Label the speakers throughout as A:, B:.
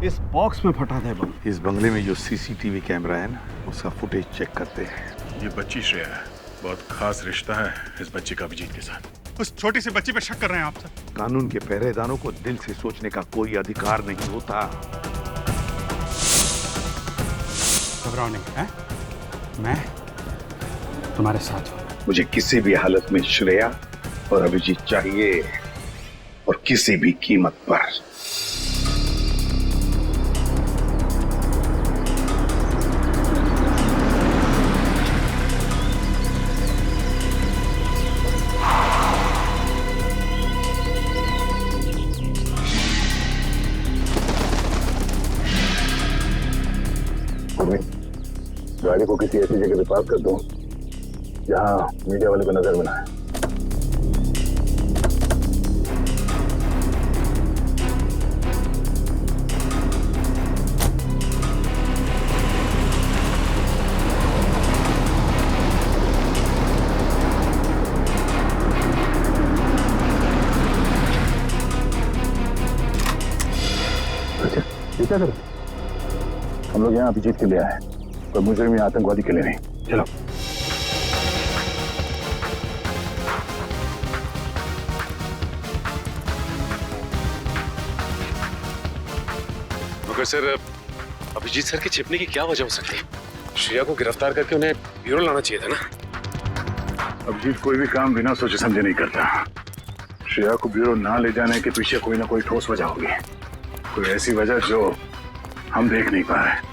A: इस बॉक्स में फटा था बम।
B: इस बंगले में जो सीसीटीवी कैमरा है ना, उसका फुटेज चेक करते हैं।
C: ये बच्ची श्रेया है, बहुत खास रिश्ता है इस बच्ची का अभिजीत के साथ। उस छोटी सी बच्ची पे शक कर रहे हैं आप सर?
B: कानून के पहरेदारों को दिल से सोचने का कोई अधिकार नहीं होता।
A: घबराओ नहीं है, मैं तुम्हारे साथ हूँ।
B: मुझे किसी भी हालत में श्रेया और अभिजीत चाहिए, और किसी भी कीमत पर। गाड़ी को किसी ऐसी जगह पे पार्क कर दो जहां मीडिया वाले को नजर में ना आए। अच्छा, ये क्या करें? हम लोग यहाँ अभिजीत के लिए आए, पर मुजरिम या आतंकवादी के लिए नहीं। चलो।
D: मगर सर, अभिजीत सर के छिपने की क्या वजह हो सकती है? श्रेया को गिरफ्तार करके उन्हें ब्यूरो लाना चाहिए था ना।
B: अभिजीत कोई भी काम बिना सोचे समझे नहीं करता। श्रेया को ब्यूरो ना ले जाने के पीछे कोई ना कोई ठोस वजह होगी, कोई ऐसी वजह जो हम देख नहीं पा रहे।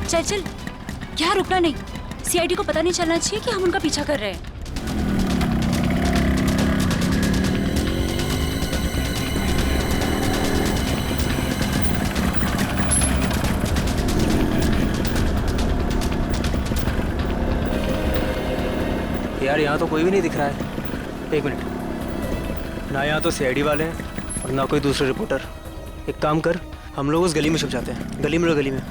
E: चल चल, यहाँ रुकना नहीं। सीआईडी को पता नहीं चलना चाहिए कि हम उनका पीछा कर रहे हैं।
F: यार यहाँ तो कोई भी नहीं दिख रहा है। एक मिनट, ना यहाँ तो सीआईडी वाले हैं और ना कोई दूसरे रिपोर्टर। एक काम कर, हम लोग उस गली में छुप जाते हैं। गली में, गली में।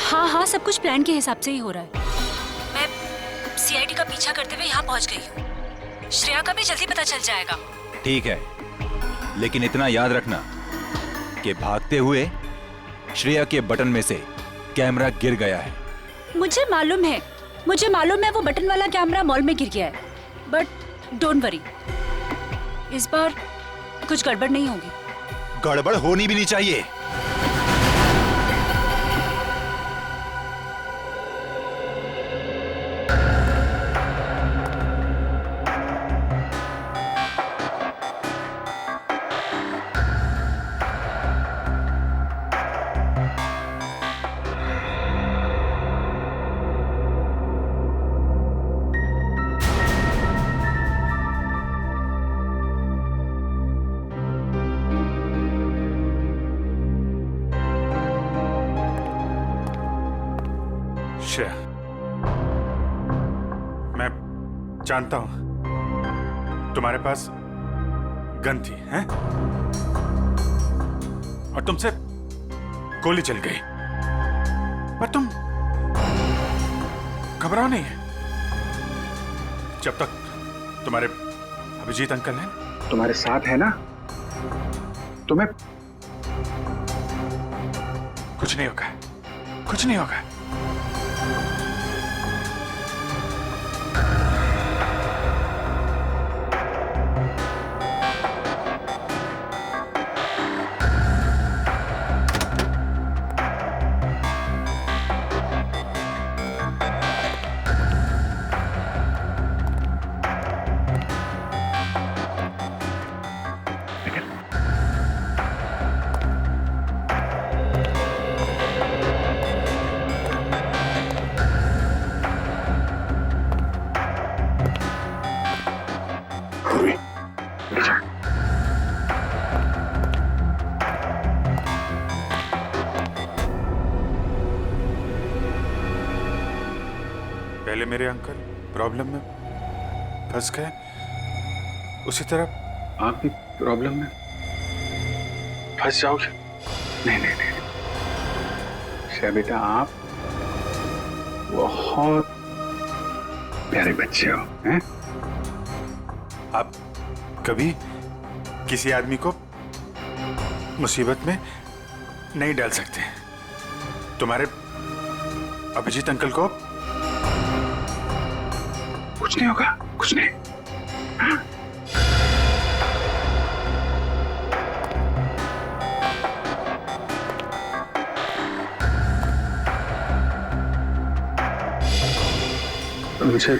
E: हाँ, सब कुछ प्लान के हिसाब से ही हो रहा है। मैं सीआईडी का पीछा करते हुए यहाँ पहुँच गई हूँ। श्रेया का भी जल्दी पता चल जाएगा।
G: ठीक है, लेकिन इतना याद रखना कि भागते हुए श्रेया के बटन में से कैमरा गिर गया है।
E: मुझे मालूम है वो बटन वाला कैमरा मॉल में गिर गया है। बट डोंट वरी, इस बार कुछ गड़बड़ नहीं होगी।
G: गड़बड़ होनी भी नहीं चाहिए।
C: श्रेया, मैं जानता हूं तुम्हारे पास गन थी, हैं? और तुमसे गोली चल गई, पर तुम घबराओ नहीं। जब तक तुम्हारे अभिजीत अंकल हैं,
B: तुम्हारे साथ है ना, तुम्हें
C: कुछ नहीं होगा, कुछ नहीं होगा।
B: लीजिए।
C: पहले मेरे अंकल प्रॉब्लम में फंस गए, उसी तरह आप भी प्रॉब्लम में फंस जाओगे।
B: नहीं नहीं नहीं, श्रेया बेटा आप बहुत प्यारे बच्चे हो, हैं?
C: आप कभी किसी आदमी को मुसीबत में नहीं डाल सकते। तुम्हारे अभिजीत अंकल को
B: कुछ नहीं होगा, कुछ नहीं। हाँ? मुझे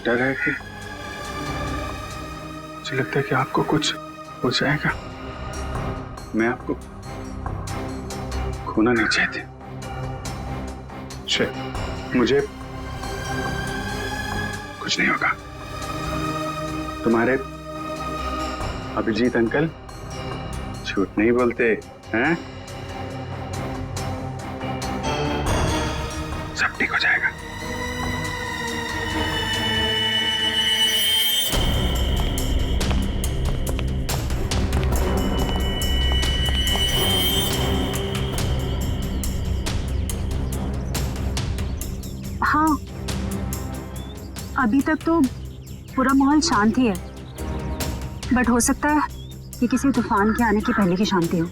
B: डर है कि मुझे लगता है कि आपको कुछ हो जाएगा। मैं आपको खोना नहीं चाहती। मुझे कुछ नहीं होगा। तुम्हारे अभिजीत अंकल झूठ नहीं बोलते हैं। सब ठीक हो जाएगा।
E: हाँ, अभी तक तो पूरा माहौल शांत ही है, बट हो सकता है कि किसी तूफान के आने की पहले की शांति हो।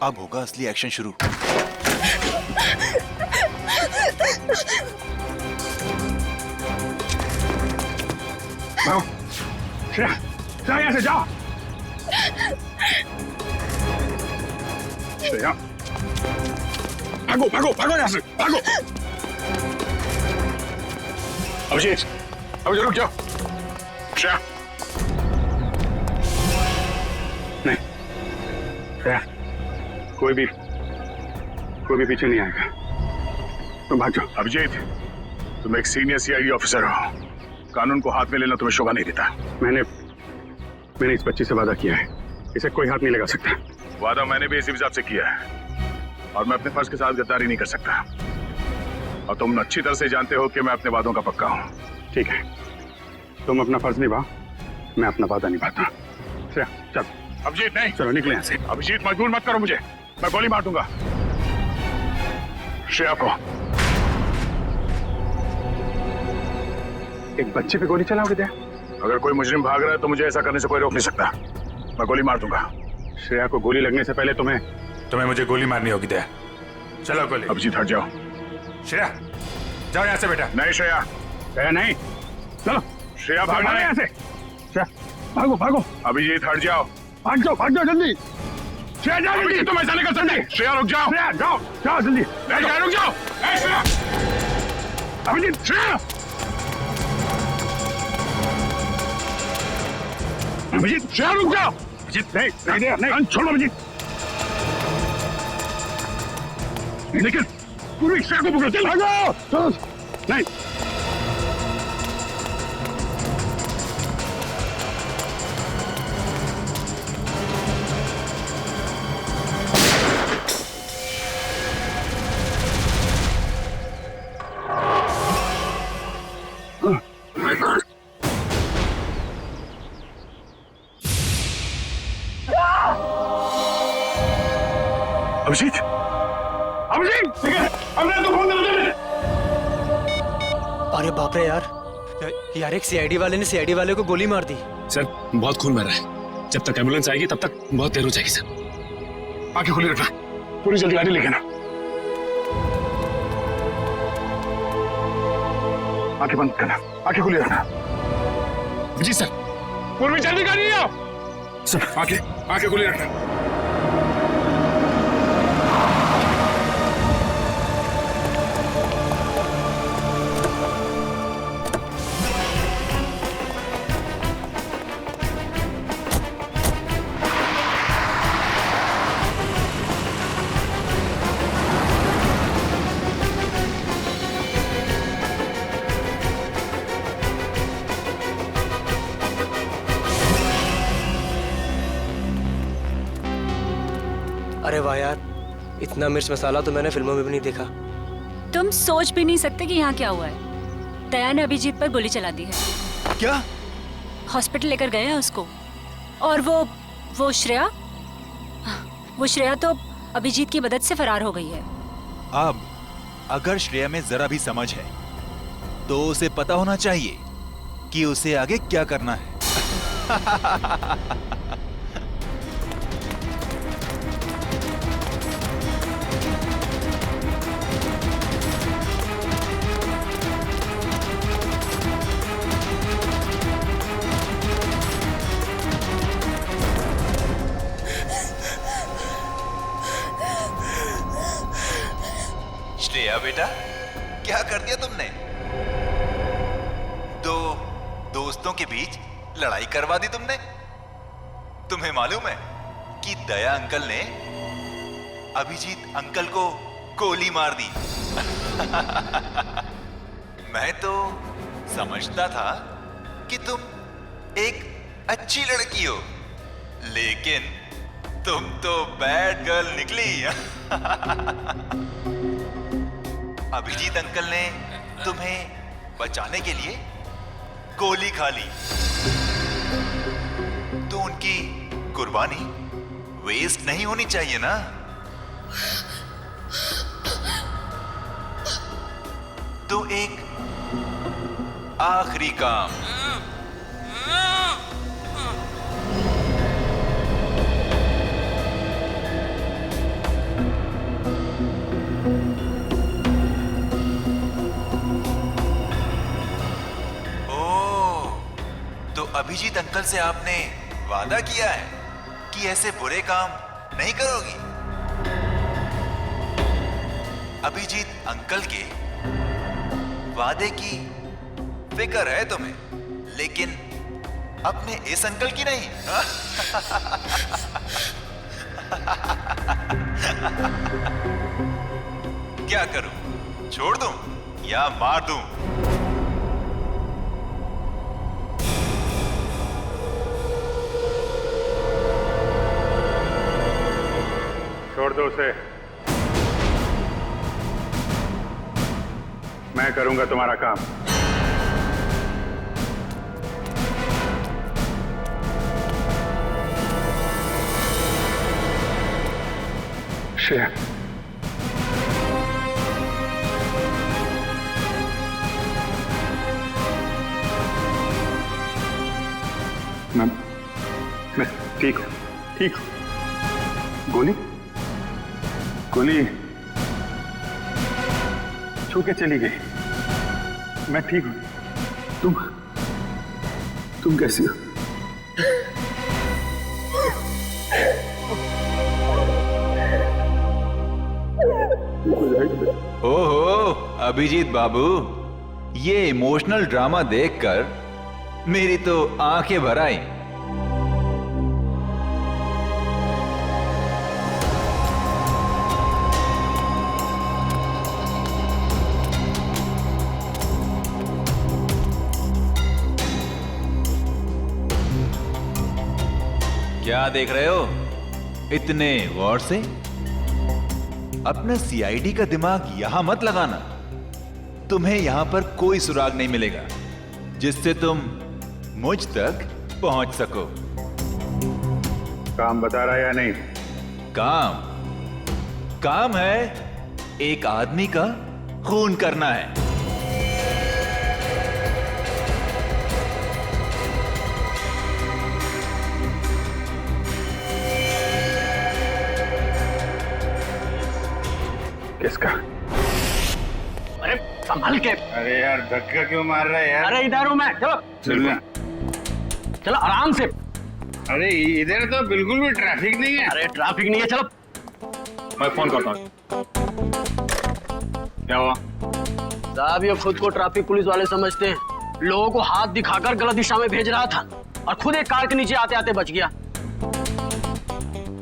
G: अब होगा असली एक्शन शुरू।
B: भागो, श्रेया, श्रेया यहाँ से जाओ। श्रेया, भागो भागो भागो यहाँ से, भागो। अभिजीत, अभिजीत रुक जाओ। श्रेया, नहीं, श्रेया, कोई भी पीछे नहीं आएगा। तुम भाग जाओ। अभिजीत, तुम एक सीनियर सीआईडी ऑफिसर हो, कानून को हाथ में लेना तुम्हें शोभा नहीं देता। मैंने इस बच्ची से वादा किया है, इसे कोई हाथ नहीं लगा सकता। वादा मैंने भी इसी हिसाब से किया है, और मैं अपने फर्ज के साथ गद्दारी नहीं कर सकता। और तुम अच्छी तरह से जानते हो कि मैं अपने वादों का पक्का हूँ। ठीक है, तुम अपना फर्ज निभाओ, मैं अपना वादा निभाता। चल। अभिजीत नहीं, चलो निकले यहाँ से। अभिजीत मजबूर मत करो मुझे, मैं गोली मार दूंगा। श्रेया को एक बच्चे पे गोली चलाओगे क्या? अगर कोई मुजरिम भाग रहा है तो मुझे ऐसा करने से कोई रोक नहीं सकता। मैं गोली मार दूंगा। श्रेया को गोली लगने से पहले तुम्हें
C: मुझे गोली मारनी होगी। दया, चलो गोली।
B: अभिजीत हट जाओ।
C: श्रेया, जाओ यहाँ से बेटा।
B: नहीं श्रेया, श्रेया नहीं, चलो। श्रेया भागो यहाँ से। श्रेया भागो भागो। अभिजीत हट जाओ, भाग जाओ जल्दी। श्रेया जाओ जल्दी। तुम ऐसा नहीं कर सकते। श्रेया रुक जाओ। श्रेया जाओ जल्दी। रुक जाओ। श्रेया, अभिजीत, श्रेया, अभिजीत, श्रेया रुक जाओ। अभिजीत नहीं, छोड़ो अभिजीत। लेकिन पूरी श्रेया को पकड़ो। चल भागो। नहीं, अभिजीत, हमने तो फोन कर।
F: अरे बाप रे यार, एक सीआईडी वाले ने सीआईडी वाले को गोली मार दी।
D: सर बहुत खून बह रहा है, जब तक एम्बुलेंस आएगी तब तक बहुत देर हो जाएगी सर।
B: आंखें खुली रखना, पूरी जल्दी गाड़ी लेके ना। आंखें बंद करना, आंखें खुली रखना।
D: जी सर।
B: पूर्वी जल्दी गाड़ी आओ। सर आंखें खुली रखना।
F: अरे वाह यार, इतना मिर्च मसाला तो मैंने फिल्मों में भी नहीं देखा।
E: तुम सोच भी नहीं सकते कि यहाँ क्या हुआ है। दया ने अभिजीत पर गोली चला दी है।
G: क्या?
E: हॉस्पिटल लेकर गए हैं उसको। और वो श्रेया तो अभिजीत की मदद से फरार हो गई है।
G: अब अगर श्रेया में जरा भी समझ है तो उसे पता होना चाहिए कि उसे आगे क्या करना है। श्रेया बेटा, क्या कर दिया तुमने? दो दोस्तों के बीच लड़ाई करवा दी तुमने। तुम्हें मालूम है कि दया अंकल ने अभिजीत अंकल को गोली मार दी। मैं तो समझता था कि तुम एक अच्छी लड़की हो, लेकिन तुम तो बैड गर्ल निकली। अभिजीत अंकल ने तुम्हें बचाने के लिए गोली खा ली, तो उनकी कुर्बानी वेस्ट नहीं होनी चाहिए ना। तो एक आखिरी काम। अभिजीत अंकल से आपने वादा किया है कि ऐसे बुरे काम नहीं करोगी। अभिजीत अंकल के वादे की फिक्र है तुम्हें, लेकिन अपने इस अंकल की नहीं। क्या करूं? छोड़ दूं या मार दूं?
B: छोड़ दो उसे, मैं करूंगा तुम्हारा काम। श्रेया, मैं ठीक हूं, ठीक हूं। गोली छू के चली गई। मैं ठीक हूं। तुम कैसी हो?
G: ओहो अभिजीत बाबू, ये इमोशनल ड्रामा देखकर मेरी तो आंखें भर आई। क्या देख रहे हो इतने गौर से? अपना सीआईडी का दिमाग यहां मत लगाना। तुम्हें यहां पर कोई सुराग नहीं मिलेगा जिससे तुम मुझ तक पहुंच सको।
B: काम बता रहा है या नहीं?
G: काम है एक आदमी का खून करना है।
B: किसका?
H: अरे संभल के।
B: अरे यार धक्का क्यों मार रहा है यार?
H: अरे इधर हूं मैं, चलो चलो आराम से।
B: अरे इधर तो बिल्कुल भी ट्रैफिक नहीं है।
H: अरे ट्रैफिक नहीं है, चलो
B: मैं फोन करता हूँ। क्या हुआ?
H: साहब ये खुद को ट्रैफिक पुलिस वाले समझते हैं, लोगों को हाथ दिखाकर गलत दिशा में भेज रहा था और खुद एक कार के नीचे आते आते बच गया।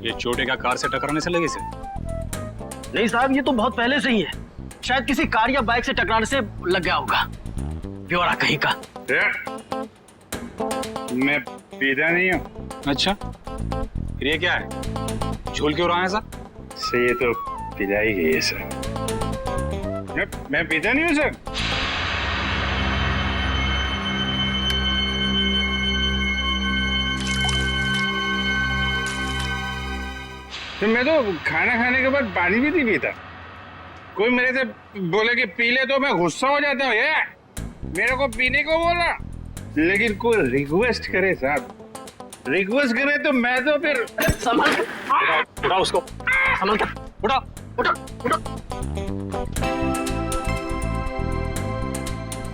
D: ये चोटे का कार से टकराने से लगी से?
H: नहीं साहब, ये तो बहुत पहले से ही है। शायद किसी कार या बाइक से टकराने से लग गया होगा। ब्यौरा कहीं का।
B: मैं पीता नहीं हूँ।
D: अच्छा, फिर ये क्या है? झूल क्यों रहा है सर?
B: से ये तो पिला ही गई है सर। मैं पीता नहीं हूँ सर। तो मैं तो खाना खाने के बाद पानी भी नहीं पीता। कोई मेरे से बोले कि पी ले तो मैं गुस्सा हो जाता हूँ। ये मेरे को पीने को बोला, लेकिन कोई रिक्वेस्ट करे साहब, रिक्वेस्ट करे तो मैं तो फिर
H: संभाल के उठा उसको, संभाल के उठा उठा उठा।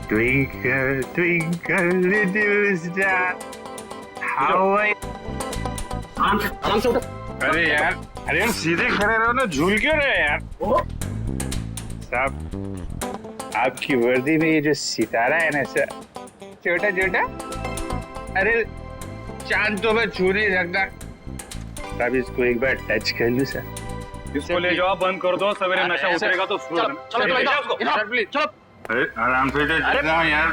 B: Twinkle, twinkle, little star, how I...
H: आराम से उठा।
B: अरे यार सीधे खड़े रहो ना, झूल क्यों रहे यार? साहब, आपकी वर्दी में ये जो सितारा है ना सर, छोटा छोटा, अरे चांद तो मैं छू नहीं सकता। साहब इसको एक बार टच कर लूं सर।
A: इसको ले जाओ, बंद कर दो, सवेरे नशा उतरेगा तो
H: चलो
B: सर प्लीज चलो। अरे आराम से चलना यार।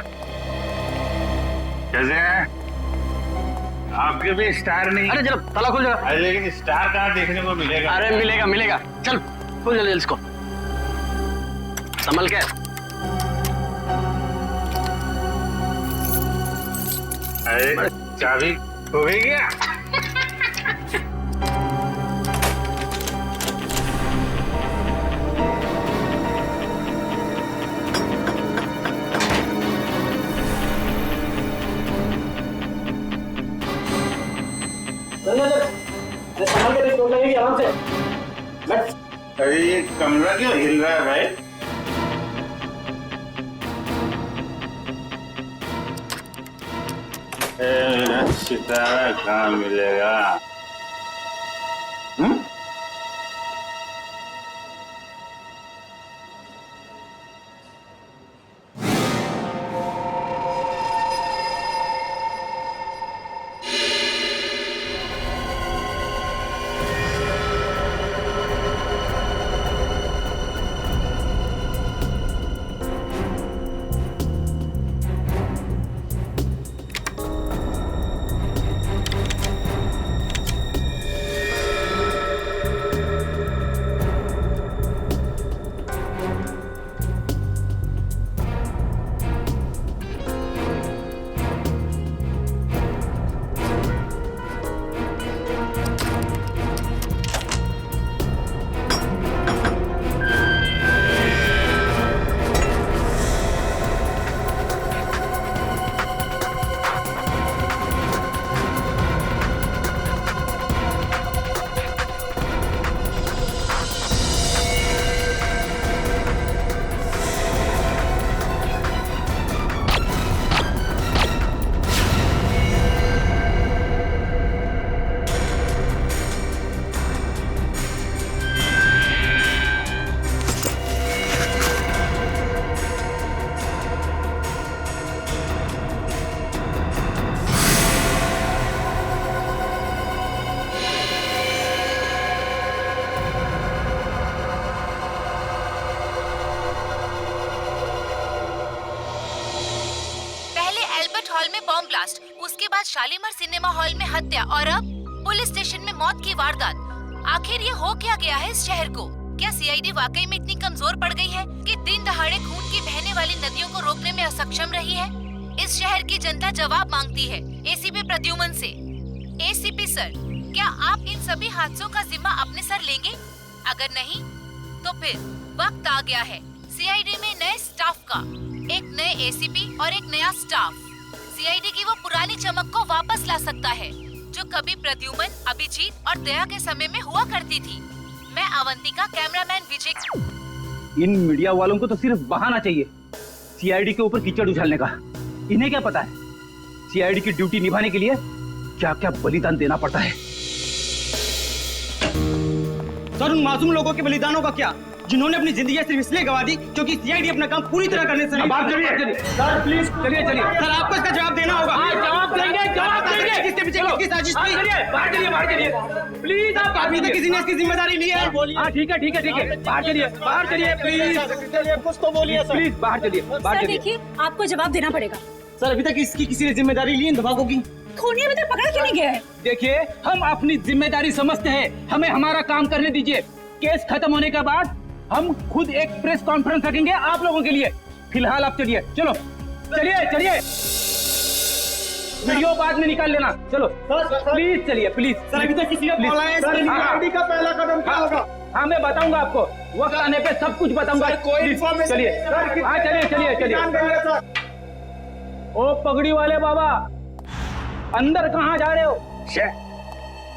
B: कैसे हैं? आपके भी स्टार नहीं।
H: अरे चलो ताला खोल जरा।
B: अरे लेकिन स्टार कहाँ देखने को मिलेगा?
H: अरे मिलेगा मिलेगा, चल खोल जल्दी इसको, संभल के।
B: अरे चाबी हो गई क्या?
H: संभल के चोट लगेगी, आराम से बैठ।
B: अरे ये कमरा क्यों हिल रहा है भाई? सितारा कहाँ मिलेगा?
I: हॉल में बॉम्ब ब्लास्ट, उसके बाद शालीमार सिनेमा हॉल में हत्या और अब पुलिस स्टेशन में मौत की वारदात। आखिर ये हो क्या गया है इस शहर को? क्या सीआईडी वाकई में इतनी कमजोर पड़ गई है कि दिन दहाड़े खून की बहने वाली नदियों को रोकने में असक्षम रही है? इस शहर की जनता जवाब मांगती है एसीपी प्रद्युमन से। एसीपी सर, क्या आप इन सभी हादसों का जिम्मा अपने सर लेंगे? अगर नहीं तो फिर वक्त आ गया है सीआईडी में नए स्टाफ का, एक नए एसीपी और एक नया स्टाफ। सीआईडी की वो पुरानी चमक को वापस ला सकता है जो कभी प्रद्युमन, अभिजीत और दया के समय में हुआ करती थी। मैं अवंतिका, कैमरामैन विजय।
J: इन मीडिया वालों को तो सिर्फ बहाना चाहिए सीआईडी के ऊपर कीचड़ उछालने का। इन्हें क्या पता है सीआईडी की ड्यूटी निभाने के लिए क्या क्या बलिदान देना पड़ता है। सर, उन मासूम लोगों के बलिदानों का क्या, जिन्होंने अपनी जिंदगी सिर्फ इसलिए गवा दी क्योंकि सीआईडी अपना काम पूरी तरह करने से सर प्लीज चलिए सर, आपको इसका जवाब देना होगा। जवाब देंगे किसके पीछे किसकी साजिश थी? बाहर चलिए प्लीज। आप अभी तक किसी ने इसकी जिम्मेदारी ली है? ठीक है बाहर चलिए प्लीज, कुछ तो बोलिए सर। प्लीज बाहर चलिए।
E: देखिए, आपको जवाब देना पड़ेगा।
J: सर, अभी तक इसकी किसी ने जिम्मेदारी ली इन धमाकों की?
E: खूनी अभी तक पकड़ा क्यों नहीं गया है?
J: देखिए, हम अपनी जिम्मेदारी समझते हैं, हमें हमारा काम करने दीजिए। केस खत्म होने के बाद हम खुद एक प्रेस कॉन्फ्रेंस रखेंगे आप लोगों के लिए। फिलहाल आप चलिए, चलो चलिए चलिए, वीडियो बाद में निकाल लेना। चलो प्लीज चलिए, प्लीज। सर अभी तक किसी ने बोला है सर सीआईडी का पहला कदम क्या होगा? हाँ मैं बताऊंगा आपको, वक्त आने पे सब कुछ बताऊंगा। कोई इन्फॉर्मेशन चलिए, हाँ चलिए चलिए चलिए। ओ पगड़ी वाले बाबा, अंदर कहाँ जा रहे हो?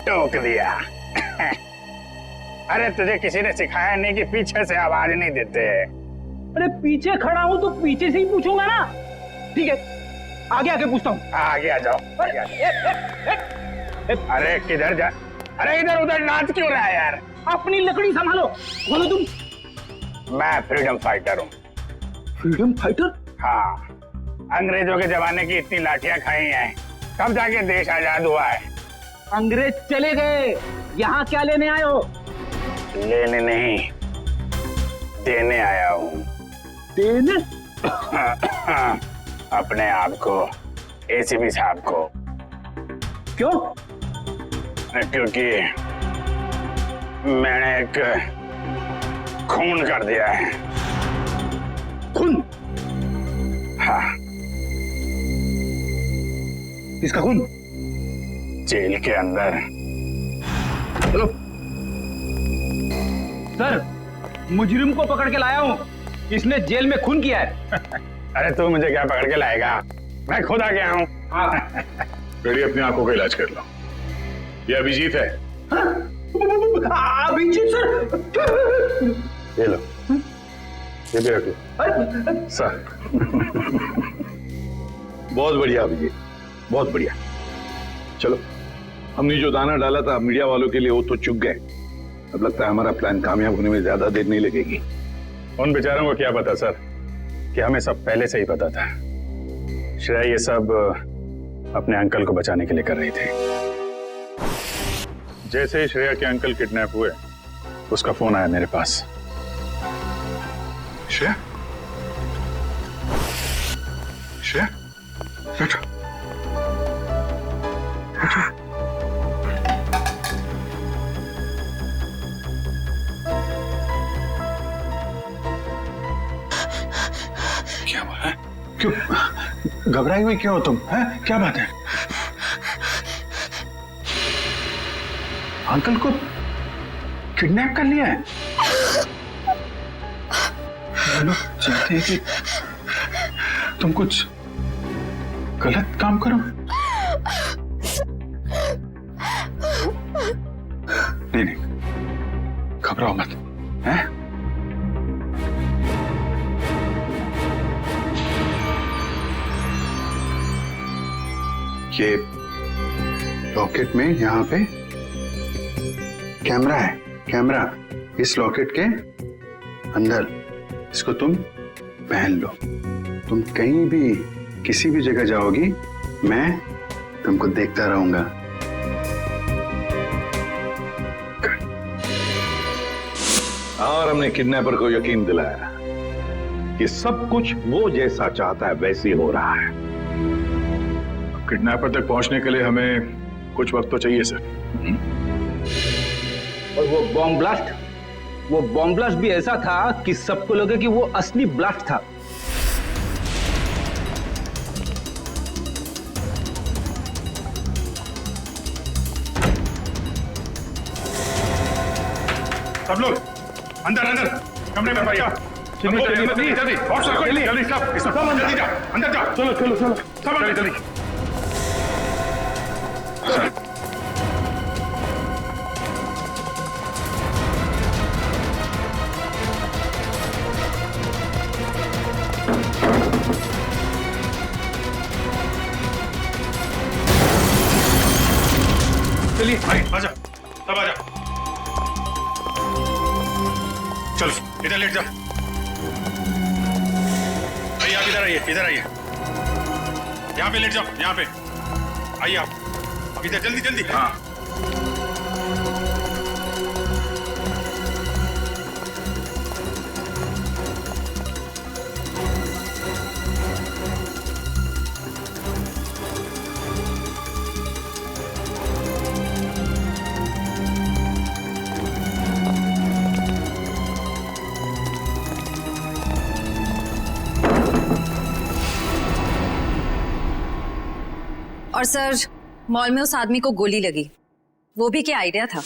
B: टोक दिया। अरे तुझे किसी ने सिखाया नहीं कि पीछे से आवाज नहीं देते?
J: अरे पीछे खड़ा हूँ तो पीछे से ही पूछूंगा ना। ठीक है, आगे आके पूछता हूँ।
B: आगे आ जाओ। अरे किधर जा? अरे इधर उधर नाच क्यों रहा है यार?
J: अपनी लकड़ी संभालो। बोलो तुम।
B: मैं फ्रीडम फाइटर हूँ।
J: Freedom fighter?
B: हाँ, अंग्रेजों के जमाने की इतनी लाठियां खाई हैं, कब जाके देश आजाद हुआ है।
J: अंग्रेज चले गए, यहाँ क्या लेने आए हो?
B: लेने नहीं, देने आया हूँ।
J: देने?
B: अपने आप को, एसीपी साहब को।
J: क्यों?
B: क्योंकि मैंने एक खून कर दिया है।
J: खून?
B: हाँ।
J: किसका खून?
B: जेल के अंदर।
J: चलो सर, मुजरिम को पकड़ के लाया हूँ, इसने जेल में खून किया है।
B: अरे तू मुझे क्या पकड़ के लाएगा, मैं खुद आ गया हूँ।
C: बेटी अपनी आंखों का इलाज कर लो। ये अभिजीत है।
J: अभिजीत सर?
B: ये लो, ये भी रख लो।
C: सर बहुत बढ़िया अभिजीत, बहुत बढ़िया। चलो, हमने जो दाना डाला था मीडिया वालों के लिए वो तो चुग गए। अब लगता है हमारा प्लान कामयाब होने में ज्यादा देर नहीं लगेगी।
B: उन बेचारों को क्या पता सर कि हमें सब पहले से ही पता था। श्रेया ये सब अपने अंकल को बचाने के लिए कर रही थी। जैसे ही श्रेया के अंकल किडनैप हुए, उसका फोन आया मेरे पास।
C: श्रेया, श्रेया, बैठो, बैठो। क्या हुआ है? क्यों घबराई हुई क्यों हो तुम? हैं? क्या बात है? अंकल को किडनैप कर लिया है? लोग चाहते हैं कि तुम कुछ गलत काम करो। नहीं नहीं, घबराओ मत। हैं? ये लॉकेट में यहाँ पे कैमरा है, कैमरा इस लॉकेट के अंदर। इसको तुम पहन लो। तुम कहीं भी किसी भी जगह जाओगी, मैं तुमको देखता रहूंगा।
K: और हमने किडनैपर को यकीन दिलाया कि सब कुछ वो जैसा चाहता है वैसे ही हो रहा है।
C: किडनैपर तक पहुंचने के लिए हमें कुछ वक्त तो चाहिए सर।
J: और वो बॉम्ब ब्लास्ट भी ऐसा था कि सबको लगे कि वो असली ब्लास्ट था।
C: सब लोग अंदर अंदर कमरे में भैया। जल्दी जल्दी सब अंदर जा, अंदर जा। चलो चलो चलो सब अंदर जल्दी।
J: चलिए
C: आजा, सब आजा। चलो इधर लेट जाओ। आइए आप इधर आइए, इधर आइए। यहाँ पे लेट जाओ, यहाँ पे आइए आप। अब इधर जल्दी जल्दी। हाँ
L: और सर, मॉल में उस आदमी को गोली लगी, वो भी क्या आइडिया था?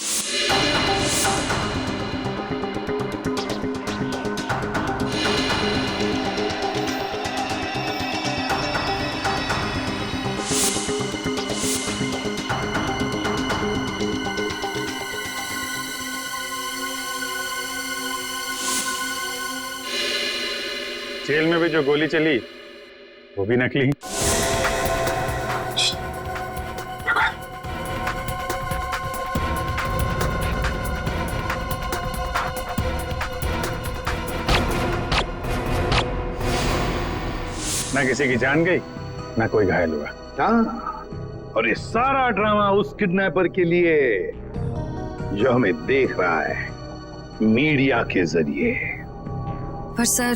B: जेल में भी जो गोली चली वो भी नकली। ना किसी की जान गई, ना कोई घायल हुआ।
K: हाँ, और ये सारा ड्रामा उस किडनैपर के लिए जो हमें देख रहा है मीडिया के जरिए।
L: पर सर,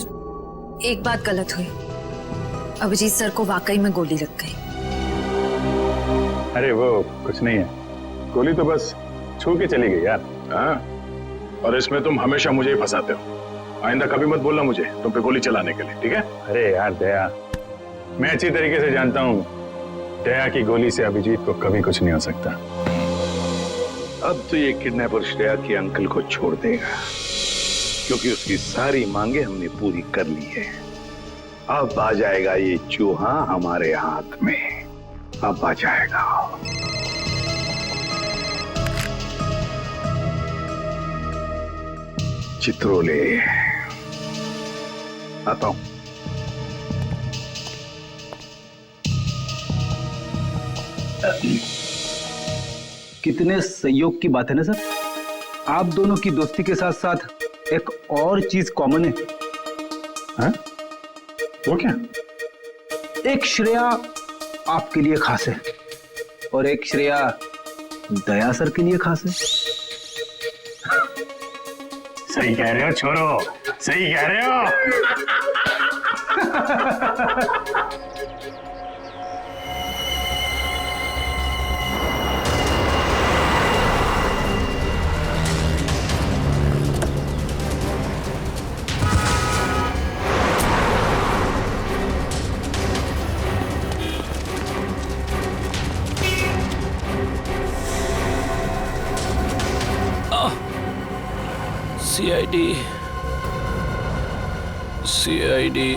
L: एक बात गलत हुई, अभिजीत सर को वाकई में गोली लग गई।
B: अरे वो कुछ नहीं है, गोली तो बस छू के चली गई यार।
K: हाँ, और इसमें तुम हमेशा मुझे ही फंसाते हो। आइंदा कभी मत बोलना मुझे तुम पे गोली चलाने के लिए, ठीक है?
B: अरे यार दया, मैं अच्छी तरीके से जानता हूँ दया की गोली से अभिजीत को कभी कुछ नहीं हो सकता।
K: अब तो ये किडनैपर श्रेया के अंकल को छोड़ देगा, क्योंकि उसकी सारी मांगे हमने पूरी कर ली है। अब आ जाएगा ये चूहा हमारे हाथ में, अब आ जाएगा। चित्रोले, आता हूं।
M: कितने संयोग की बात है ना सर, आप दोनों की दोस्ती के साथ साथ एक और चीज कॉमन है।
B: हाँ? वो क्या?
M: एक श्रेया आपके लिए खास है और एक श्रेया दया सर के लिए खास है।
B: सही कह रहे हो छोरो, सही कह रहे हो।
H: सीआईडी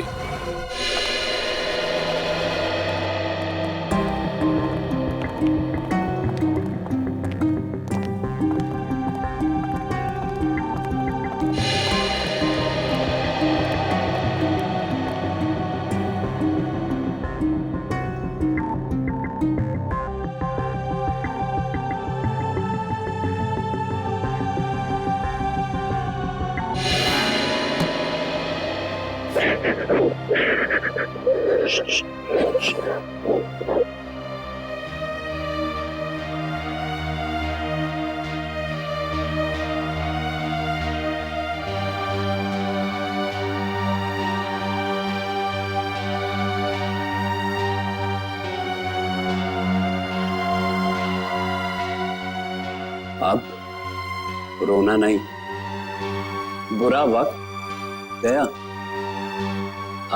N: अब रोना नहीं, बुरा वक्त गया,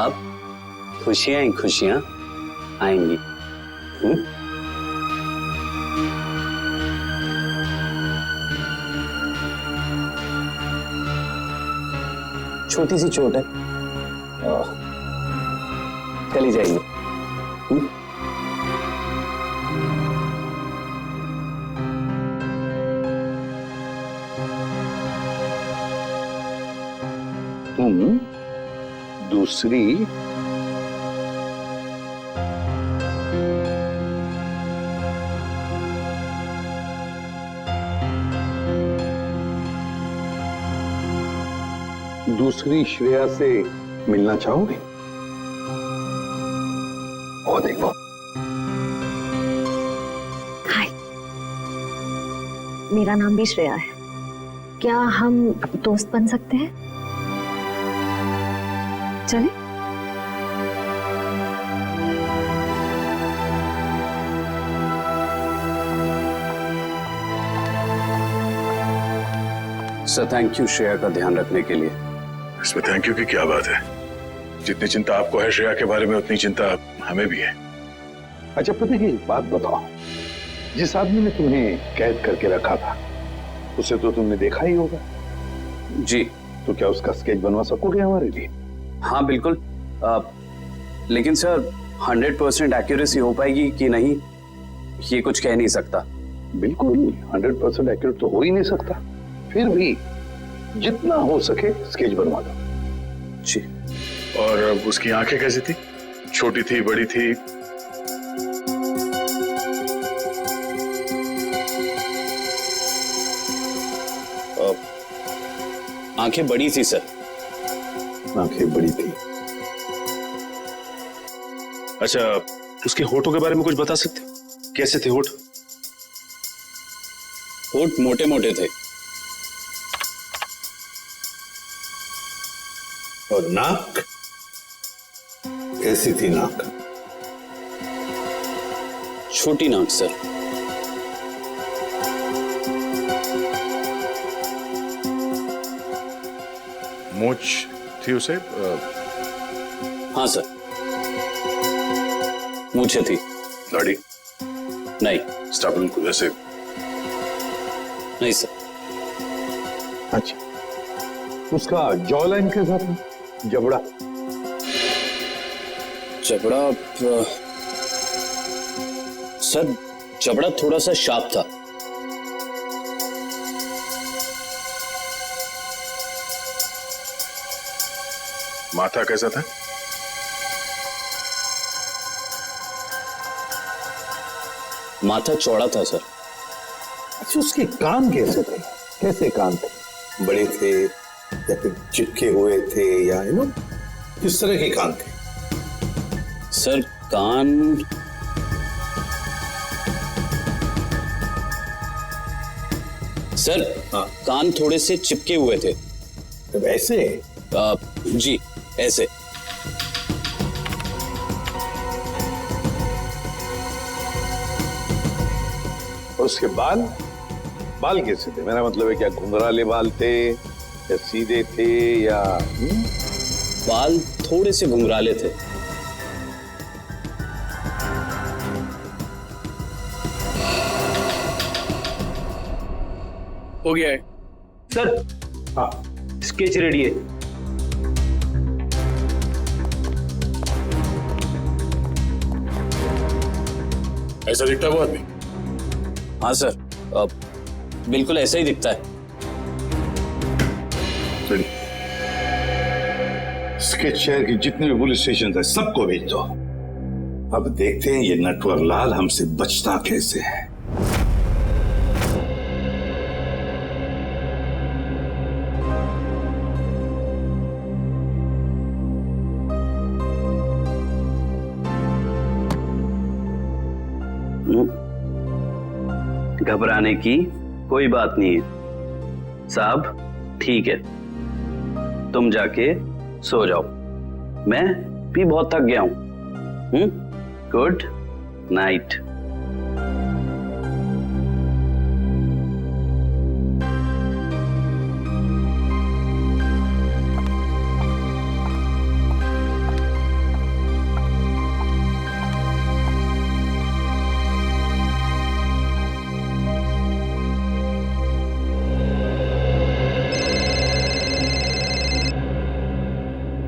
N: अब खुशियां ही खुशियां आएंगी। छोटी सी चोट है, चली जाएगी।
K: तुम दूसरी श्रेया से मिलना चाहोगे? ओ देखो,
O: हाय, मेरा नाम भी श्रेया है। क्या हम दोस्त बन सकते हैं? चलें?
N: सर, थैंक यू श्रेया का ध्यान रखने के लिए।
K: इसमें थैंक यू की क्या बात है? जितनी चिंता आपको है श्रेया के बारे में, उतनी चिंता हमें भी है। अच्छा प्रतीक, एक बात बताओ, जिस आदमी ने तुम्हें कैद करके रखा था उसे तो तुमने देखा ही होगा।
N: जी।
K: तो क्या उसका स्केच बनवा सकोगे हमारे लिए?
N: हाँ बिल्कुल, लेकिन सर 100% एक्यूरेसी हो पाएगी कि नहीं ये कुछ कह नहीं सकता।
K: बिल्कुल 100% एक्यूरेट तो हो ही नहीं सकता, फिर भी जितना हो सके स्केच बनवा दो।
N: जी।
B: और उसकी आंखें कैसी थी? छोटी थी, बड़ी थी?
N: आंखें बड़ी थी सर।
K: आंखें बड़ी थी।
D: अच्छा, उसके होठों के बारे में कुछ बता सकते? कैसे थे होठ?
N: होठ मोटे मोटे थे।
K: और नाक कैसी थी? नाक
N: छोटी नाक सर।
B: मूंछ थी उसे?
N: हाँ सर, मूछें थी।
K: दाढ़ी?
N: नहीं।
K: स्टाबल को जैसे?
N: नहीं सर।
K: अच्छा, उसका जॉ लाइन कैसा था? जबड़ा?
N: जबड़ा सर, जबड़ा थोड़ा सा शार्प था।
B: माथा कैसा था?
N: माथा चौड़ा था सर।
K: अच्छा, उसके कान कैसे थे? कैसे कान थे? बड़े थे या फिर चिपके हुए थे, या किस तरह के कान थे?
N: सर कान सर कान थोड़े से चिपके हुए थे।
K: वैसे?
N: जी ऐसे।
K: और उसके बाल? बाल कैसे थे? मेरा मतलब है, क्या घुंघराले बाल थे या सीधे थे, या
N: बाल थोड़े से घुंघराले थे।
H: हो गया है
M: सर।
K: हाँ,
M: स्केच रेडी है।
K: ऐसा दिखता है वो आदमी?
N: हाँ सर, बिल्कुल ऐसा ही दिखता है।
K: स्केच शहर की जितने भी पुलिस स्टेशन है सबको भेज दो। अब देखते हैं ये नटवर लाल हमसे बचता कैसे है।
N: घबराने की कोई बात नहीं है साहब, ठीक है, तुम जाके सो जाओ, मैं भी बहुत थक गया हूं। Good night.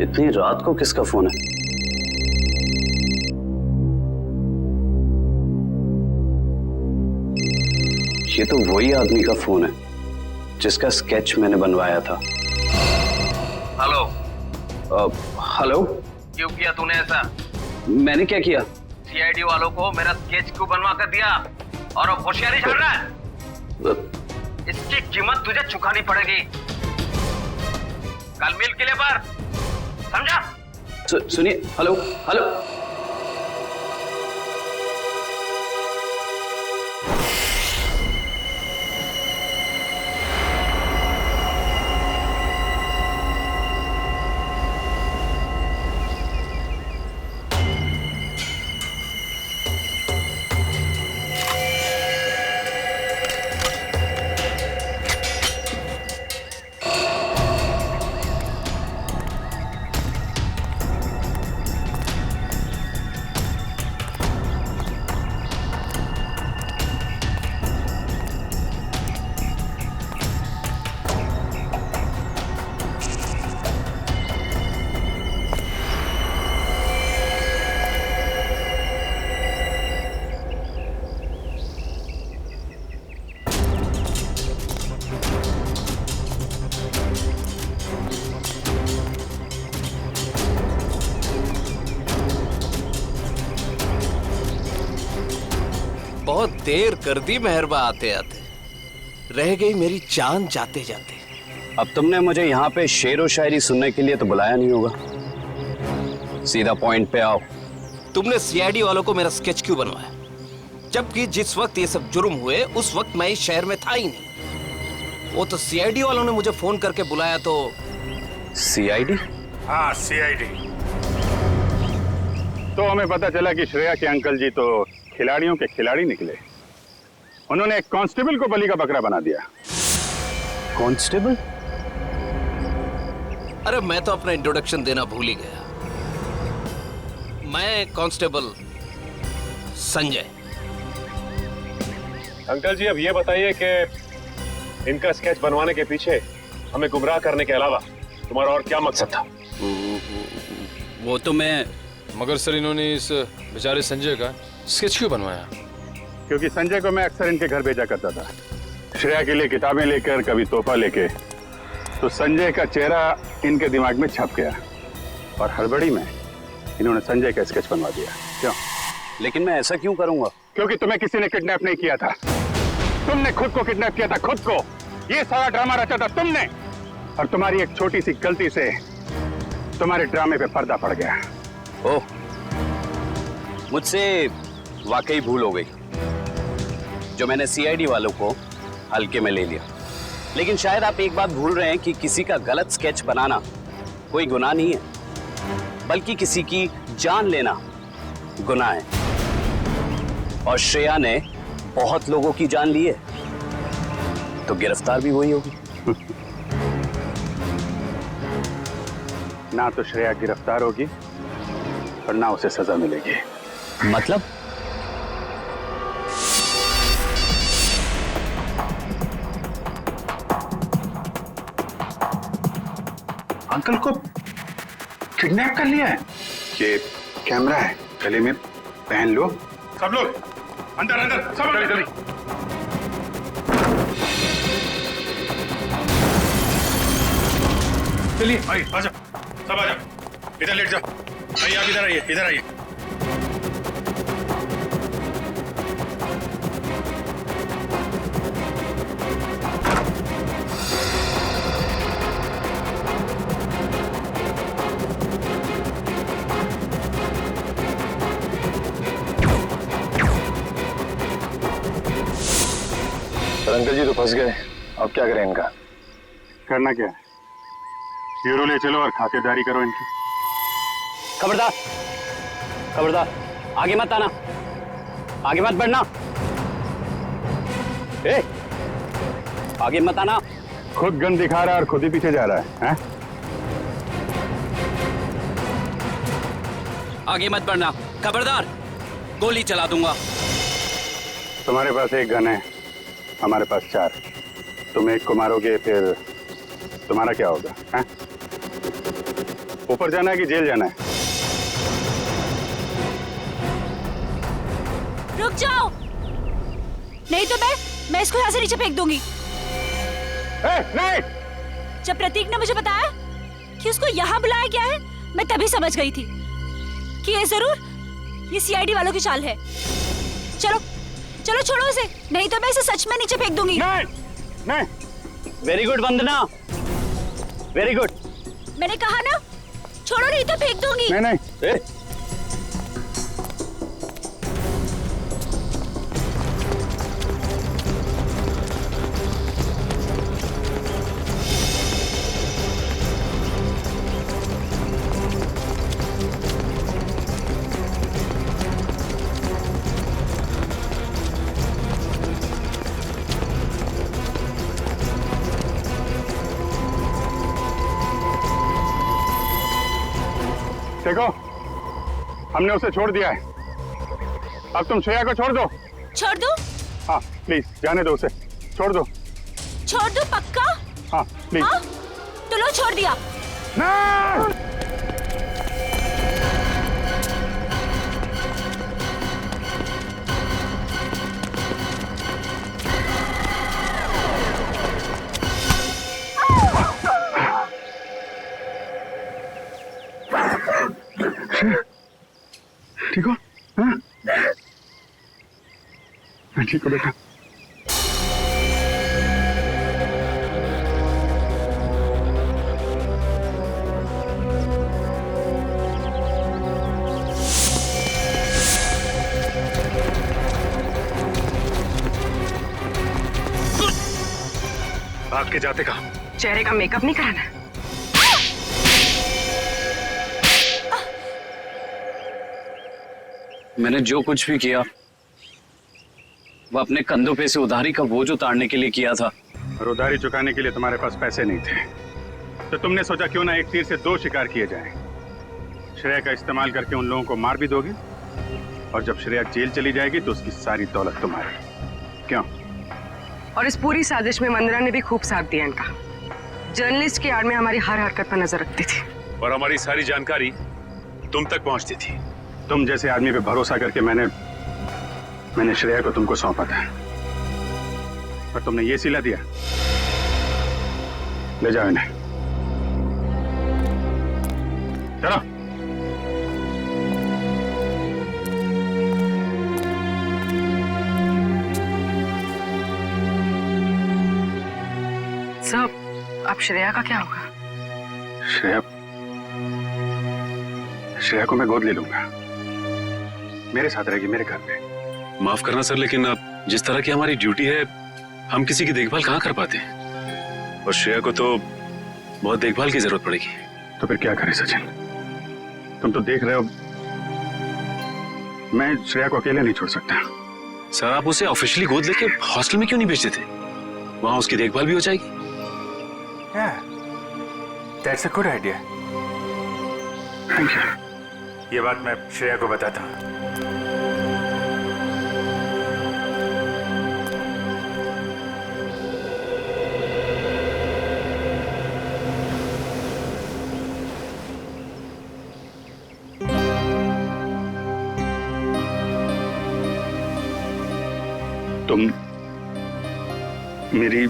N: इतनी रात को किसका फोन है? ये तो वही आदमी का फोन है जिसका स्केच मैंने बनवाया था।
H: हेलो।
N: हेलो।
H: क्यों किया तूने ऐसा?
N: मैंने क्या किया?
H: सीआईडी वालों को मेरा स्केच क्यों बनवा कर दिया? और अब होशियारी चल रहा है? इसकी कीमत तुझे चुकानी पड़ेगी। कल मिल किले पर, समझा?
N: सुनिए। Hello hello.
H: बहुत देर कर दी मेहरबा आते आते, रह गई मेरी जान जाते जाते।
N: अब तुमने मुझे यहाँ पे शेरो शायरी सुनने के लिए तो बुलाया नहीं होगा, सीधा पॉइंट पे आओ।
H: तुमने सीआईडी वालों को मेरा स्केच क्यों बनवाया, जबकि जिस वक्त ये सब जुर्म हुए उस वक्त मैं इस शहर में था ही नहीं। वो तो सीआईडी वालों ने मुझे फोन करके बुलाया तो।
N: सीआईडी?
B: हाँ सीआईडी। तो हमें पता चला कि श्रेया के अंकल जी तो खिलाड़ियों के खिलाड़ी निकले। उन्होंने एक कांस्टेबल को बलि का बकरा बना दिया।
N: कांस्टेबल?
H: अरे मैं तो अपना इंट्रोडक्शन देना भूल ही गया। मैं कांस्टेबल संजय।
D: अंकल जी अब ये बताइए कि इनका स्केच बनवाने के पीछे हमें गुमराह करने के अलावा तुम्हारा और क्या मकसद था?
H: वो तो मैं,
P: मगर सर इन्होंने इस बेचारे संजय का स्केच क्यों बनवाया?
B: क्योंकि संजय को मैं अक्सर इनके घर भेजा करता था, श्रेया के लिए किताबें लेकर, कभी तोहफा लेके। तो संजय का चेहरा इनके दिमाग में छप गया और हड़बड़ी में इन्होंने संजय का स्केच बनवा दिया। क्यों?
N: लेकिन मैं ऐसा क्यों करूंगा?
B: क्योंकि तुम्हें किसी ने किडनैप नहीं किया था, तुमने खुद को किडनैप किया था, खुद को। ये सारा ड्रामा रचा था तुमने, और तुम्हारी एक छोटी सी गलती से तुम्हारे ड्रामे पे पर्दा पड़ गया।
N: ओह, मुझसे वाकई भूल हो गई जो मैंने सीआईडी वालों को हल्के में ले लिया। लेकिन शायद आप एक बात भूल रहे हैं कि किसी का गलत स्केच बनाना कोई गुनाह नहीं है, बल्कि किसी की जान लेना गुनाह है। और श्रेया ने बहुत लोगों की जान ली है, तो गिरफ्तार भी वही होगी।
B: ना तो श्रेया गिरफ्तार होगी और ना उसे सजा मिलेगी।
N: मतलब?
C: अंकल को किडनैप कर लिया है। ये कैमरा है, गले में पहन लो।
B: सब लोग अंदर अंदर, सब लोग जल्दी। चलिए भाई, आ जाओ, सब आ जाओ, इधर लेट जाओ। आइए आप इधर आइए, इधर आइए।
P: अंकल जी तो फंस गए, अब क्या करें इनका?
B: करना क्या है, ब्यूरो ले चलो और खातेदारी करो इनकी।
N: खबरदार, खबरदार, आगे मत आना, आगे मत बढ़ना। ए, आगे मत आना।
B: खुद गन दिखा रहा है और खुद ही पीछे जा रहा है, हैं?
H: आगे मत बढ़ना, खबरदार, गोली चला दूंगा।
B: तुम्हारे पास एक गन है, हमारे पास 4। तुम एक को मारोगे, फिर तुम्हारा क्या होगा? हैं? ऊपर जाना है कि जेल जाना है?
E: रुक जाओ, नहीं तो मैं इसको यहाँ से नीचे फेंक दूंगी।
B: नहीं!
E: जब प्रतीक ने मुझे बताया कि उसको यहाँ बुलाया गया है, मैं तभी समझ गई थी कि ये सीआईडी वालों की चाल है। चलो चलो, छोड़ो उसे, नहीं तो मैं इसे सच में नीचे फेंक दूंगी।
B: नहीं।
N: वेरी गुड वंदना, वेरी गुड।
E: मैंने कहा ना, छोड़ो नहीं तो फेंक दूंगी।
B: नहीं। देखो, हमने उसे छोड़ दिया है, अब तुम श्रेया को छोड़ दो।
E: छोड़ दो?
B: हाँ प्लीज, जाने दो उसे, छोड़ दो।
E: छोड़ दो पक्का?
B: हाँ प्लीज।
E: हाँ? तो लो, छोड़ दिया।
B: नहीं! ठीक हो? हाँ? मैं ठीक हूँ बेटा।
D: भाग के जाते कहाँ?
Q: चेहरे का मेकअप नहीं कराना?
N: मैंने जो कुछ भी किया वो अपने कंधों पे से उधारी का बोझ उतारने के लिए किया था।
B: और उधारी चुकाने के लिए तुम्हारे पास पैसे नहीं थे, तो तुमने सोचा क्यों ना एक तीर से दो शिकार किए जाएं। श्रेया का इस्तेमाल करके उन लोगों को मार भी दोगे, और जब श्रेया जेल चली जाएगी तो उसकी सारी दौलत तुम्हारी। क्यों?
Q: और इस पूरी साजिश में मंदिरा ने भी खूब साथ दिया इनका। जर्नलिस्ट की आड़ में हमारी हर हरकत पर नजर रखती थी
D: और हमारी सारी जानकारी तुम तक पहुंचती थी।
B: तुम जैसे आदमी पे भरोसा करके मैंने श्रेया को तुमको सौंपा था, और तुमने ये सिला दिया। ले जाओ इन्हें, चलो।
Q: सब अब श्रेया का क्या होगा?
B: श्रेया को मैं गोद ले लूंगा, मेरे साथ रहेगी मेरे घर पे।
D: माफ करना सर, लेकिन अब जिस तरह की हमारी ड्यूटी है, हम किसी की देखभाल कहाँ कर पाते हैं, और श्रेया को तो बहुत देखभाल की जरूरत पड़ेगी।
B: तो फिर क्या करें सचिन? तुम तो देख रहे हो, मैं श्रेया को अकेले नहीं छोड़ सकता।
D: सर, आप उसे ऑफिशियली गोद लेके हॉस्टल में क्यों नहीं भेजते थे? वहां उसकी देखभाल भी हो जाएगी।
R: That's a good idea.
B: Thank you.
R: ये बात मैं श्रेया को बताता हूँ।
B: तुम मेरी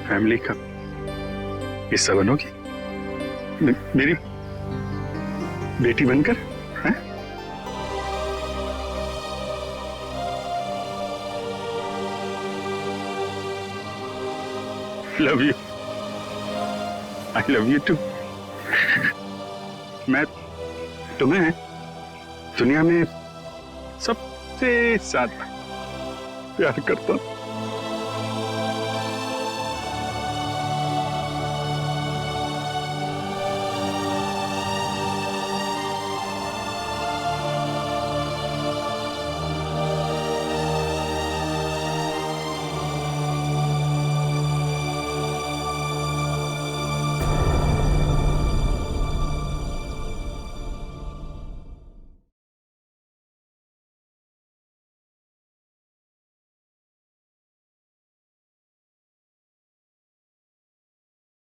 B: फैमिली का हिस्सा बनोगी, मेरी बेटी बनकर, हैं? Love you, I love you too. मैं तुम्हें दुनिया में सबसे ज्यादा प्यार करता हूं।